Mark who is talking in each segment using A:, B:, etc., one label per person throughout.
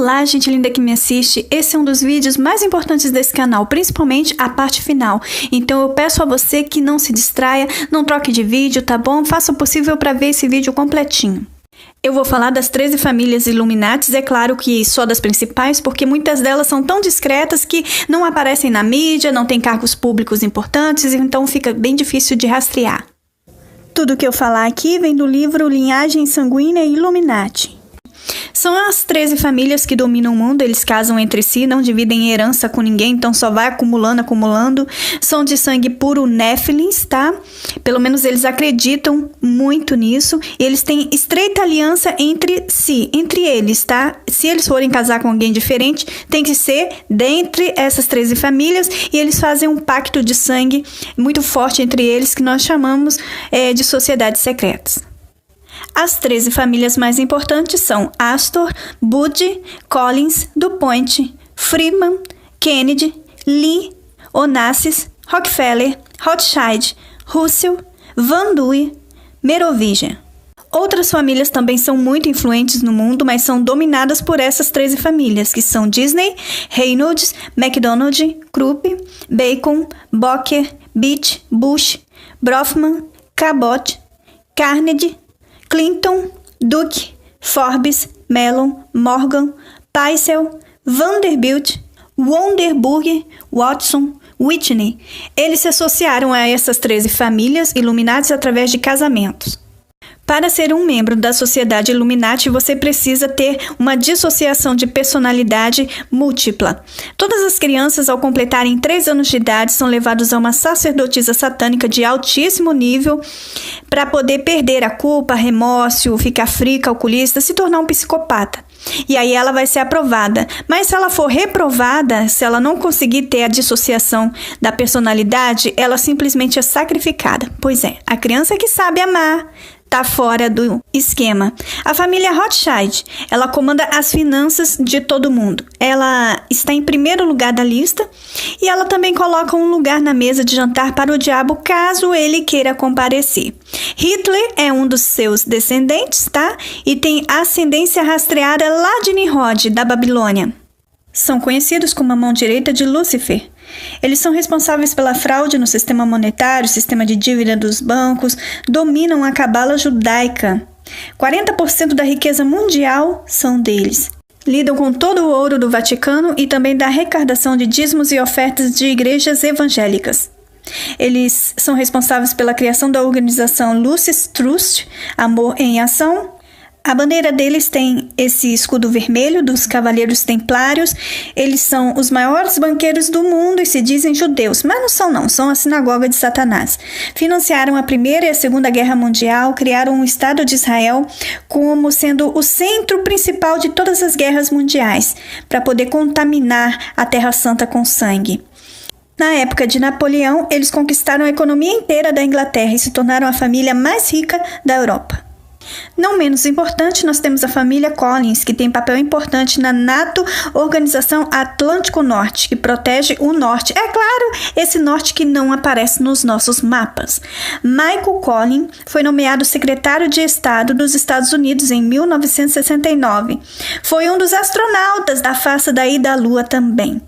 A: Olá, gente linda que me assiste. Esse é um dos vídeos mais importantes desse canal, principalmente a parte final. Então eu peço a você que não se distraia, não troque de vídeo, tá bom? Faça o possível para ver esse vídeo completinho. Eu vou falar das 13 famílias Illuminatis, é claro que só das principais, porque muitas delas são tão discretas que não aparecem na mídia, não têm cargos públicos importantes, então fica bem difícil de rastrear. Tudo que eu falar aqui vem do livro Linhagem Sanguínea Illuminati. São as 13 famílias que dominam o mundo, eles casam entre si, não dividem herança com ninguém, então só vai acumulando. São de sangue puro Néfilins, tá? Pelo menos eles acreditam muito nisso. E eles têm estreita aliança entre si, entre eles, tá? Se eles forem casar com alguém diferente, tem que ser dentre essas 13 famílias. E eles fazem um pacto de sangue muito forte entre eles, que nós chamamos de sociedades secretas. As 13 famílias mais importantes são Astor, Bud, Collins, DuPont, Freeman, Kennedy, Lee, Onassis, Rockefeller, Rothschild, Russell, Van Duyne, Merovingian. Outras famílias também são muito influentes no mundo, mas são dominadas por essas 13 famílias, que são Disney, Reynolds, McDonald, Krupp, Bacon, Boker, Beach, Bush, Bronfman, Cabot, Carnegie, Clinton, Duke, Forbes, Mellon, Morgan, Payzel, Vanderbilt, Wonderburger, Watson, Whitney. Eles se associaram a essas 13 famílias Illuminati através de casamentos. Para ser um membro da sociedade Illuminati, você precisa ter uma dissociação de personalidade múltipla. Todas as crianças, ao completarem 3 anos de idade, são levadas a uma sacerdotisa satânica de altíssimo nível para poder perder a culpa, remorso, ficar fria, calculista, se tornar um psicopata. E aí ela vai ser aprovada. Mas se ela for reprovada, se ela não conseguir ter a dissociação da personalidade, ela simplesmente é sacrificada. Pois é, a criança que sabe amar tá fora do esquema. A família Rothschild, ela comanda as finanças de todo mundo. Ela está em primeiro lugar da lista e ela também coloca um lugar na mesa de jantar para o diabo caso ele queira comparecer. Hitler é um dos seus descendentes, tá? E tem ascendência rastreada lá de Nimrod, da Babilônia. São conhecidos como a mão direita de Lúcifer. Eles são responsáveis pela fraude no sistema monetário, sistema de dívida dos bancos, dominam a cabala judaica. 40% da riqueza mundial são deles. Lidam com todo o ouro do Vaticano e também da arrecadação de dízimos e ofertas de igrejas evangélicas. Eles são responsáveis pela criação da organização Lucis Trust, Amor em Ação. A bandeira deles tem esse escudo vermelho dos Cavaleiros Templários. Eles são os maiores banqueiros do mundo e se dizem judeus, mas não, são a sinagoga de Satanás. Financiaram a Primeira e a Segunda Guerra Mundial, criaram o Estado de Israel como sendo o centro principal de todas as guerras mundiais, para poder contaminar a Terra Santa com sangue. Na época de Napoleão, eles conquistaram a economia inteira da Inglaterra e se tornaram a família mais rica da Europa. Não menos importante, nós temos a família Collins, que tem papel importante na NATO, Organização Atlântico Norte, que protege o norte. É claro, esse norte que não aparece nos nossos mapas. Michael Collins foi nomeado secretário de Estado dos Estados Unidos em 1969. Foi um dos astronautas da face da ida à Lua também.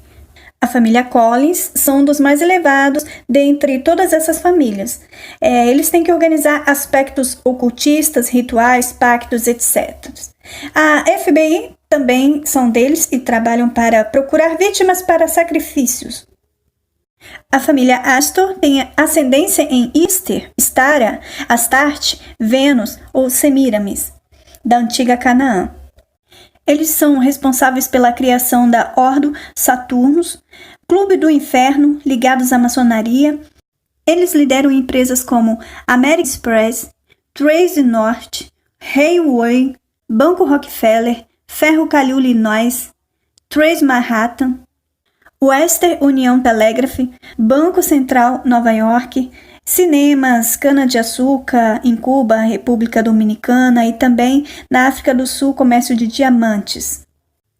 A: A família Collins são um dos mais elevados dentre todas essas famílias. Eles têm que organizar aspectos ocultistas, rituais, pactos, etc. A FBI também são deles e trabalham para procurar vítimas para sacrifícios. A família Astor tem ascendência em Ister, Stara, Astarte, Vênus ou Semiramis, da antiga Canaã. Eles são responsáveis pela criação da Ordo Saturnus, Clube do Inferno, ligados à maçonaria. Eles lideram empresas como American Express, Trace Norte, Railway, Banco Rockefeller, Ferro Calil Illinois, Trace Manhattan, Western Union Telegraph, Banco Central Nova York, cinemas, cana-de-açúcar em Cuba, República Dominicana e também na África do Sul, comércio de diamantes.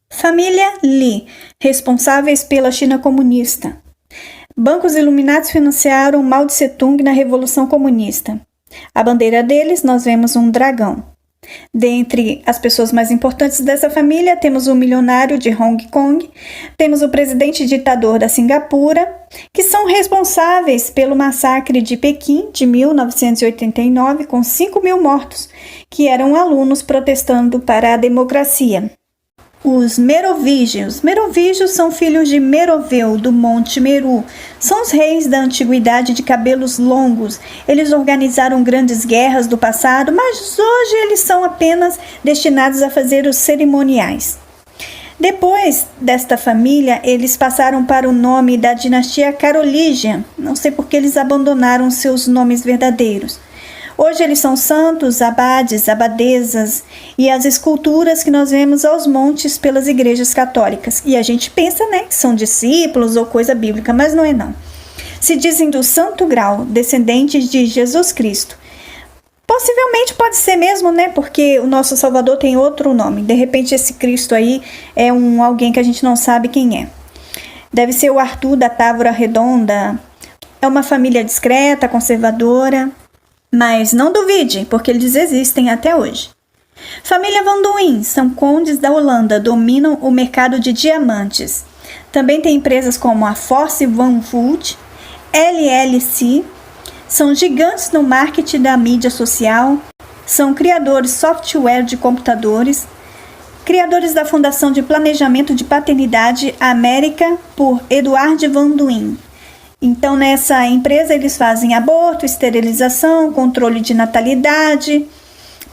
A: Família Lee, responsáveis pela China comunista. Bancos Illuminati financiaram Mao Tse-tung na Revolução Comunista. A bandeira deles nós vemos um dragão. Dentre as pessoas mais importantes dessa família, temos o milionário de Hong Kong, temos o presidente ditador da Singapura, que são responsáveis pelo massacre de Pequim de 1989, com 5.000 mortos, que eram alunos protestando para a democracia. Os Merovígios. Merovígios são filhos de Meroveu, do Monte Meru. São os reis da antiguidade de cabelos longos. Eles organizaram grandes guerras do passado, mas hoje eles são apenas destinados a fazer os cerimoniais. Depois desta família, eles passaram para o nome da dinastia Carolígia. Não sei por que eles abandonaram seus nomes verdadeiros. Hoje eles são santos, abades, abadesas e as esculturas que nós vemos aos montes pelas igrejas católicas. E a gente pensa, que são discípulos ou coisa bíblica, mas não é não. Se dizem do Santo Grau, descendentes de Jesus Cristo. Possivelmente pode ser mesmo, porque o nosso Salvador tem outro nome. De repente esse Cristo aí é alguém que a gente não sabe quem é. Deve ser o Arthur da Távora Redonda. É uma família discreta, conservadora. Mas não duvide, porque eles existem até hoje. Família Van Duyn são condes da Holanda, dominam o mercado de diamantes. Também tem empresas como a Force Van Food, LLC, são gigantes no marketing da mídia social, são criadores de software de computadores, criadores da Fundação de Planejamento de Paternidade América por Edward Van Duyn. Então, nessa empresa, eles fazem aborto, esterilização, controle de natalidade,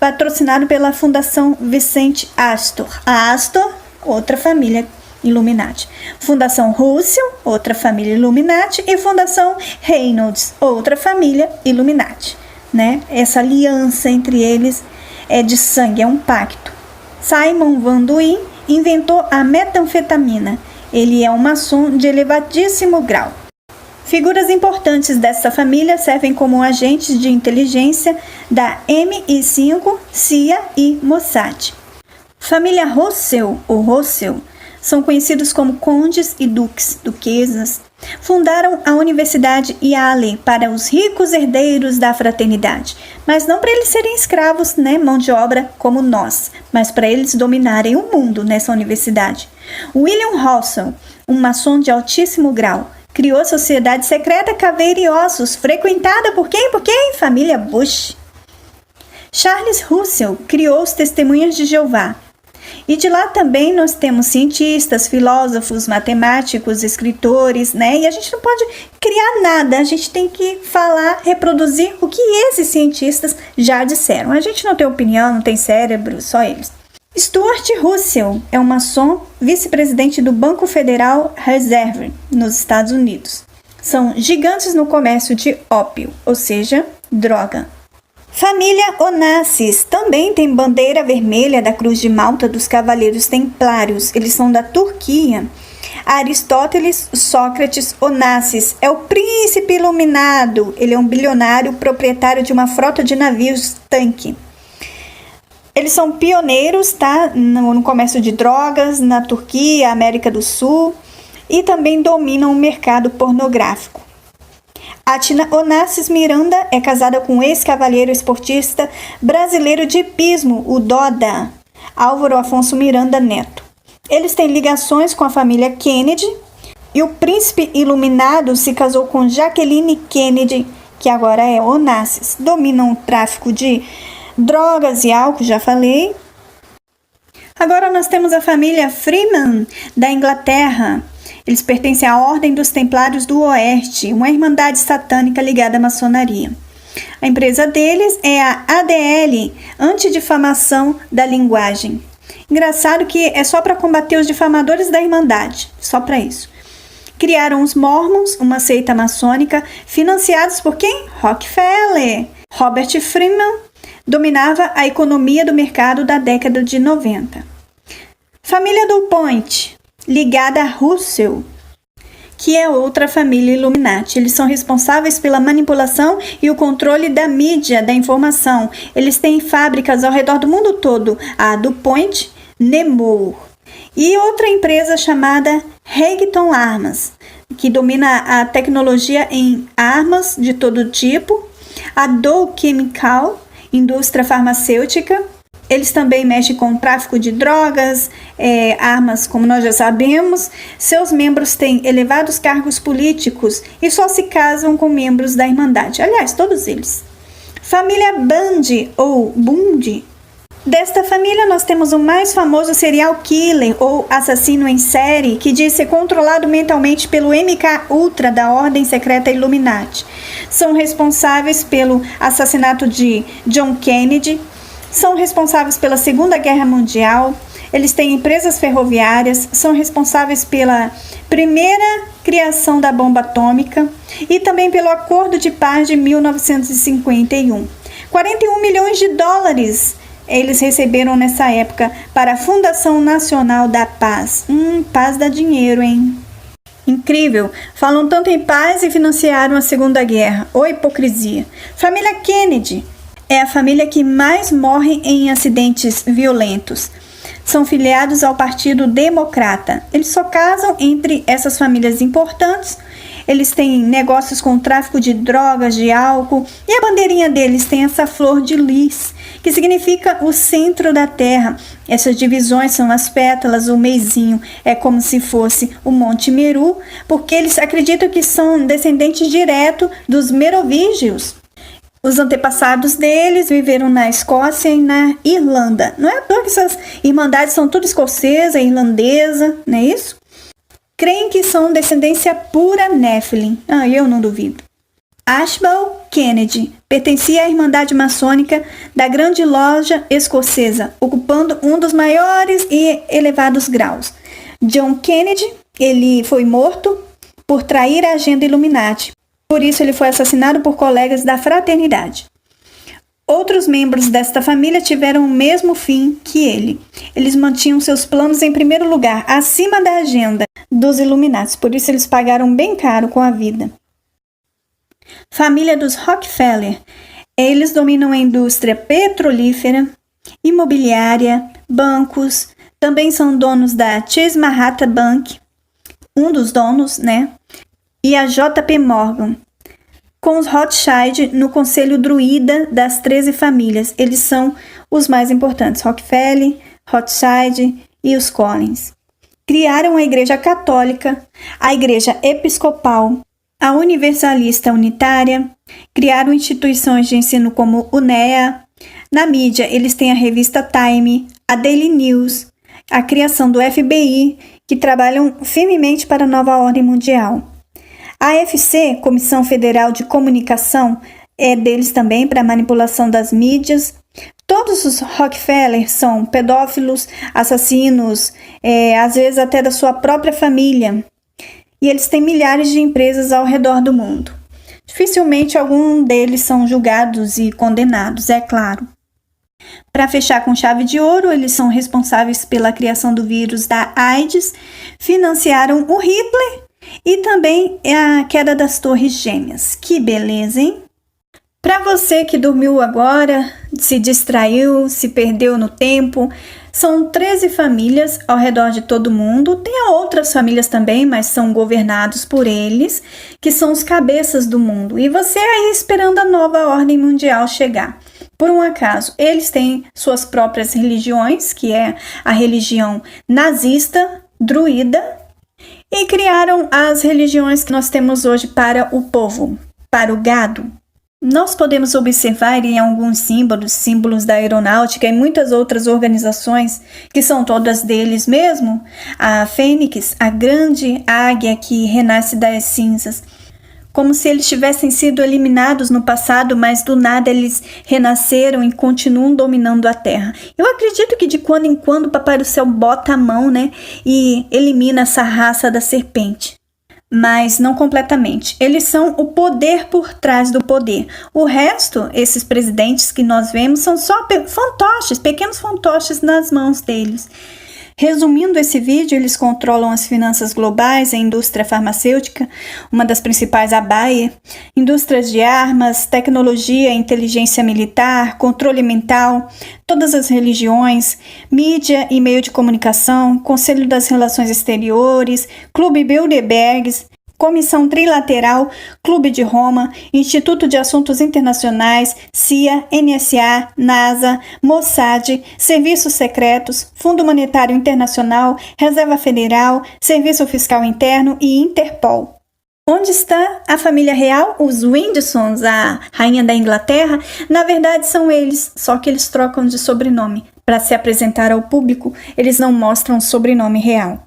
A: patrocinado pela Fundação Vicente Astor. A Astor, outra família Illuminati. Fundação Russell, outra família Illuminati. E Fundação Reynolds, outra família Illuminati. Essa aliança entre eles é de sangue, é um pacto. Simon Van Duyn inventou a metanfetamina. Ele é um maçom de elevadíssimo grau. Figuras importantes dessa família servem como agentes de inteligência da MI5, CIA e Mossad. Família Russell ou Russell são conhecidos como condes e duquesas. Fundaram a Universidade Yale para os ricos herdeiros da fraternidade, mas não para eles serem escravos, mão de obra como nós, mas para eles dominarem o mundo nessa universidade. William Russell, um maçom de altíssimo grau, criou a Sociedade Secreta Caveira e Ossos, frequentada por quem? Família Bush. Charles Russell criou os Testemunhas de Jeová. E de lá também nós temos cientistas, filósofos, matemáticos, escritores, E a gente não pode criar nada, a gente tem que falar, reproduzir o que esses cientistas já disseram. A gente não tem opinião, não tem cérebro, só eles. Stuart Russell é um maçom, vice-presidente do Banco Federal Reserve, nos Estados Unidos. São gigantes no comércio de ópio, ou seja, droga. Família Onassis também tem bandeira vermelha da Cruz de Malta dos Cavaleiros Templários. Eles são da Turquia. Aristóteles Sócrates Onassis é o príncipe iluminado. Ele é um bilionário proprietário de uma frota de navios tanque. Eles são pioneiros, no comércio de drogas na Turquia, América do Sul, e também dominam o mercado pornográfico. Atina Onassis Miranda é casada com o ex-cavalheiro esportista brasileiro de hipismo, o Doda, Álvaro Afonso Miranda Neto. Eles têm ligações com a família Kennedy, e o príncipe iluminado se casou com Jacqueline Kennedy, que agora é Onassis. Dominam o tráfico de drogas e álcool, já falei. Agora nós temos a família Freeman, da Inglaterra. Eles pertencem à Ordem dos Templários do Oeste, uma irmandade satânica ligada à maçonaria. A empresa deles é a ADL, Antidifamação da Linguagem. Engraçado que é só para combater os difamadores da Irmandade, só para isso. Criaram os Mormons, uma seita maçônica, financiados por quem? Rockefeller. Robert Freeman dominava a economia do mercado da década de 90. Família DuPont, ligada a Russell, que é outra família Illuminati. Eles são responsáveis pela manipulação e o controle da mídia, da informação. Eles têm fábricas ao redor do mundo todo, a DuPont Nemours. E outra empresa chamada Regton Armas, que domina a tecnologia em armas de todo tipo, a Dow Chemical, indústria farmacêutica, Eles também mexem com tráfico de drogas, armas, como nós já sabemos. Seus membros têm elevados cargos políticos e só se casam com membros da Irmandade. Aliás, todos eles. Família Bundy ou Bundy. Desta família, nós temos o mais famoso serial killer ou assassino em série, que diz ser controlado mentalmente pelo MK Ultra da Ordem Secreta Illuminati. São responsáveis pelo assassinato de John Kennedy, são responsáveis pela Segunda Guerra Mundial, eles têm empresas ferroviárias, são responsáveis pela primeira criação da bomba atômica e também pelo Acordo de Paz de 1951. 41 milhões de dólares eles receberam nessa época para a Fundação Nacional da Paz. Paz dá dinheiro, hein? Incrível! Falam tanto em paz e financiaram a Segunda Guerra. Ô hipocrisia! Família Kennedy é a família que mais morre em acidentes violentos. São filiados ao Partido Democrata. Eles só casam entre essas famílias importantes. Eles têm negócios com tráfico de drogas, de álcool. E a bandeirinha deles tem essa flor de lis, que significa o centro da terra. Essas divisões são as pétalas, o meizinho é como se fosse o Monte Meru, porque eles acreditam que são descendentes direto dos merovígios. Os antepassados deles viveram na Escócia e na Irlanda. Não é à toa que essas irmandades são tudo escocesa, irlandesa, não é isso? Creem que são descendência pura Nephilim. Eu não duvido. Ashbal Kennedy pertencia à Irmandade Maçônica da Grande Loja Escocesa, ocupando um dos maiores e elevados graus. John Kennedy, ele foi morto por trair a agenda Illuminati. Por isso, ele foi assassinado por colegas da fraternidade. Outros membros desta família tiveram o mesmo fim que ele. Eles mantinham seus planos em primeiro lugar, acima da agenda dos Illuminati. Por isso, eles pagaram bem caro com a vida. Família dos Rockefeller. Eles dominam a indústria petrolífera, imobiliária, bancos. Também são donos da Chase Manhattan Bank, um dos donos, né? E a JP Morgan, com os Rothschild no conselho druida das 13 famílias. Eles são os mais importantes, Rockefeller, Rothschild e os Collins. Criaram a Igreja Católica, a Igreja Episcopal, a Universalista Unitária, criaram instituições de ensino como UNEA. Na mídia, eles têm a revista Time, a Daily News, a criação do FBI, que trabalham firmemente para a nova ordem mundial. A AFC, Comissão Federal de Comunicação, é deles também para manipulação das mídias. Todos os Rockefeller são pedófilos, assassinos, às vezes até da sua própria família. E eles têm milhares de empresas ao redor do mundo. Dificilmente algum deles são julgados e condenados, é claro. Para fechar com chave de ouro, eles são responsáveis pela criação do vírus da AIDS, financiaram o Hitler e também a queda das Torres Gêmeas. Que beleza, hein? Para você que dormiu agora, se distraiu, se perdeu no tempo, são 13 famílias ao redor de todo mundo. Tem outras famílias também, mas são governados por eles, que são os cabeças do mundo. E você aí esperando a nova ordem mundial chegar. Por um acaso, eles têm suas próprias religiões, que é a religião nazista, druida, e criaram as religiões que nós temos hoje para o povo, para o gado. Nós podemos observar em alguns símbolos da aeronáutica e muitas outras organizações, que são todas deles mesmo, a fênix, a grande águia que renasce das cinzas, como se eles tivessem sido eliminados no passado, mas do nada eles renasceram e continuam dominando a Terra. Eu acredito que de quando em quando o Papai do Céu bota a mão, né, e elimina essa raça da serpente. Mas não completamente. Eles são o poder por trás do poder. O resto, esses presidentes que nós vemos, são só fantoches, pequenos fantoches nas mãos deles. Resumindo esse vídeo, eles controlam as finanças globais, a indústria farmacêutica, uma das principais, a Bayer, indústrias de armas, tecnologia, inteligência militar, controle mental, todas as religiões, mídia e meio de comunicação, Conselho das Relações Exteriores, Clube Bilderberg, Comissão Trilateral, Clube de Roma, Instituto de Assuntos Internacionais, CIA, NSA, NASA, Mossad, Serviços Secretos, Fundo Monetário Internacional, Reserva Federal, Serviço Fiscal Interno e Interpol. Onde está a família real? Os Windsors, a rainha da Inglaterra? Na verdade são eles, só que eles trocam de sobrenome. Para se apresentar ao público, eles não mostram o sobrenome real.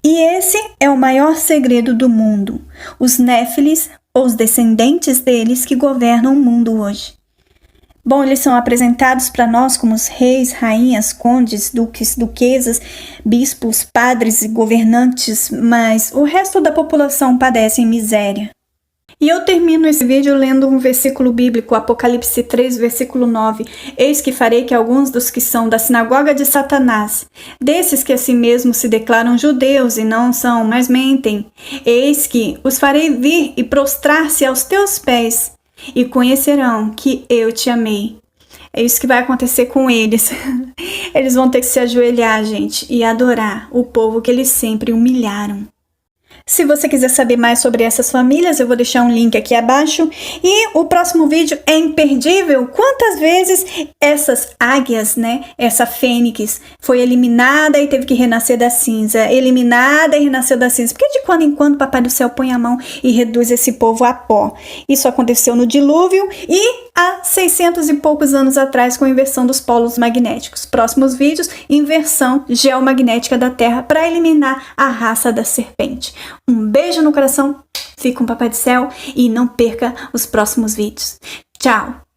A: E esse é o maior segredo do mundo. Os Néfilis, ou os descendentes deles, que governam o mundo hoje. Bom, eles são apresentados para nós como os reis, rainhas, condes, duques, duquesas, bispos, padres e governantes, mas o resto da população padece em miséria. E eu termino esse vídeo lendo um versículo bíblico, Apocalipse 3, versículo 9. Eis que farei que alguns dos que são da sinagoga de Satanás, desses que a si mesmos se declaram judeus e não são, mas mentem, eis que os farei vir e prostrar-se aos teus pés, e conhecerão que eu te amei. É isso que vai acontecer com eles. Eles vão ter que se ajoelhar, gente, e adorar o povo que eles sempre humilharam. Se você quiser saber mais sobre essas famílias, eu vou deixar um link aqui abaixo. E o próximo vídeo é imperdível. Quantas vezes essas águias, essa fênix, foi eliminada e teve que renascer da cinza. Eliminada e renasceu da cinza. Porque de quando em quando o Papai do Céu põe a mão e reduz esse povo a pó. Isso aconteceu no dilúvio e há 600 e poucos anos atrás com a inversão dos polos magnéticos. Próximos vídeos, inversão geomagnética da Terra para eliminar a raça da serpente. Um beijo no coração, fique com o Papai do Céu e não perca os próximos vídeos. Tchau!